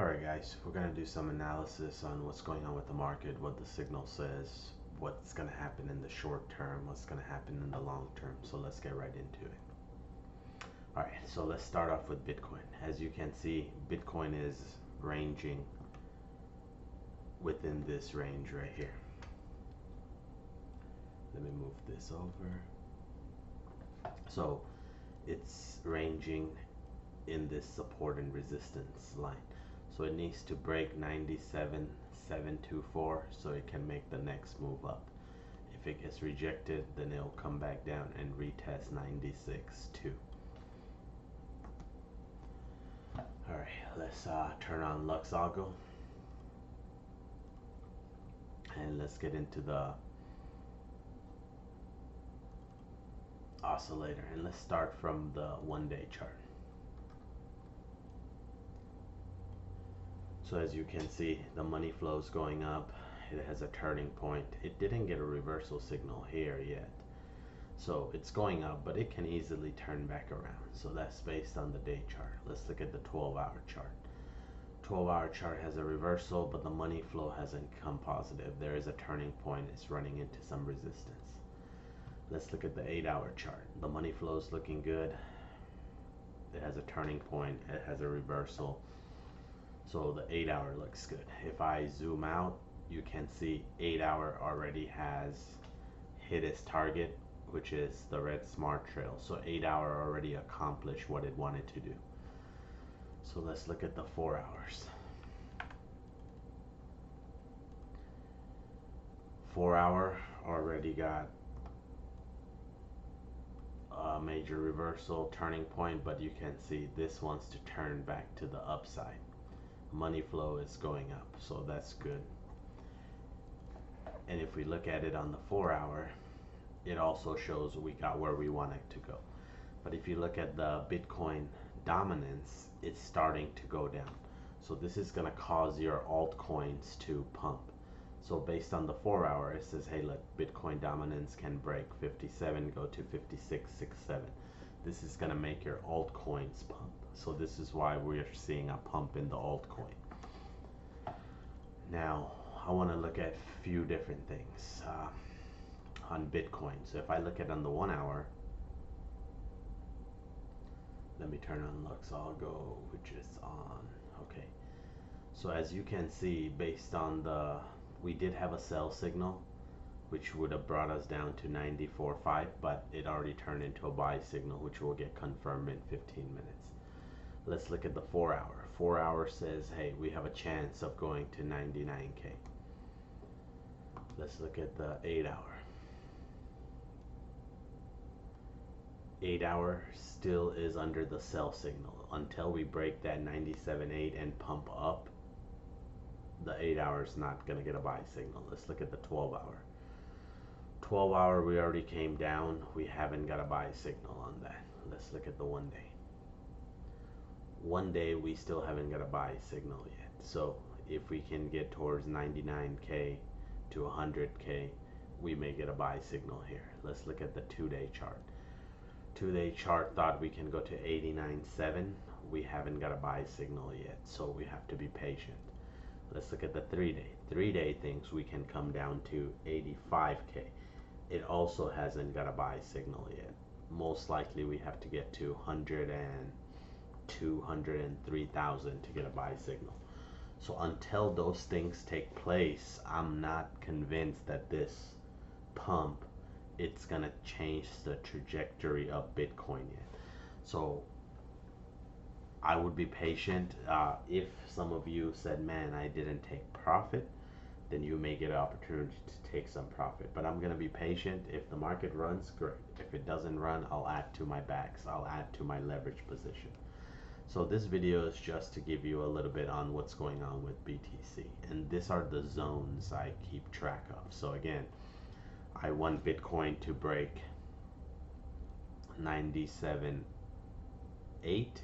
Alright guys, we're going to do some analysis on what's going on with the market, what the signal says, what's going to happen in the short term, what's going to happen in the long term. So let's get right into it. Alright, so let's start off with Bitcoin. As you can see, Bitcoin is ranging within this range right here. Let me move this over. So it's ranging in this support and resistance line. So it needs to break 97,724 so it can make the next move up. If it gets rejected, then it'll come back down and retest 96.2. Alright, let's turn on Luxalgo and let's get into the oscillator, and let's start from the 1-day chart. So as you can see, the money flow is going up. It has a turning point. It didn't get a reversal signal here yet, so it's going up, but it can easily turn back around. So that's based on the day chart. Let's look at the 12-hour chart. 12-hour chart has a reversal, but the money flow hasn't come positive. There is a turning point. It's running into some resistance. Let's look at the 8-hour chart. The money flow is looking good. It has a turning point. It has a reversal. So the 8-hour looks good. If I zoom out, you can see 8-hour already has hit its target, which is the red smart trail. So 8-hour already accomplished what it wanted to do. So let's look at the 4 hours. 4-hour already got a major reversal turning point, but you can see this wants to turn back to the upside. Money flow is going up, so that's good. And if we look at it on the 4-hour, it also shows we got where we want it to go. But if you look at the Bitcoin dominance, it's starting to go down. So this is going to cause your altcoins to pump. So based on the 4-hour, it says, hey, look, Bitcoin dominance can break 57, go to 56.67. This is going to make your altcoins pump. So this is why we're seeing a pump in the altcoin. Now, I want to look at a few different things on Bitcoin. So if I look at on the 1-hour, let me turn on Luxalgo, which is on. Okay. So as you can see, based on we did have a sell signal, which would have brought us down to 94.5, but it already turned into a buy signal, which will get confirmed in 15 minutes. Let's look at the 4-hour. 4-hour says, hey, we have a chance of going to 99K. Let's look at the 8-hour. 8-hour still is under the sell signal. Until we break that 97.8 and pump up, the 8-hour is not going to get a buy signal. Let's look at the 12-hour. 12-hour, we already came down. We haven't got a buy signal on that. Let's look at the 1-day. 1-day, we still haven't got a buy signal yet. So if we can get towards 99K to 100K, we may get a buy signal here. Let's look at the 2-day chart. 2-day chart thought we can go to 89.7. We haven't got a buy signal yet, so we have to be patient. Let's look at the 3-day. 3-day thinks we can come down to 85K. It also hasn't got a buy signal yet. Most likely we have to get to 103,000 to get a buy signal. So until those things take place, I'm not convinced that this pump, it's gonna change the trajectory of Bitcoin yet. So I would be patient. If some of you said, man, I didn't take profit, then you may get an opportunity to take some profit. But I'm gonna be patient. If the market runs, great. If it doesn't run, I'll add to my backs. I'll add to my leverage position. So this video is just to give you a little bit on what's going on with BTC. And these are the zones I keep track of. So again, I want Bitcoin to break 97.8,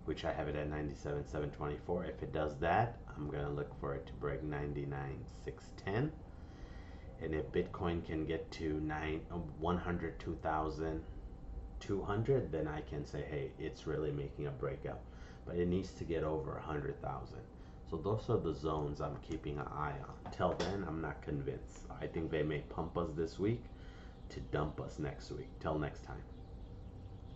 which I have it at 97.724. If it does that, I'm gonna look for it to break 99.610. And if Bitcoin can get to 102,200, then I can say, hey, it's really making a breakout. but it needs to get over 100,000. So those are the zones I'm keeping an eye on. Till then, I'm not convinced. I think they may pump us this week to dump us next week. Till next time.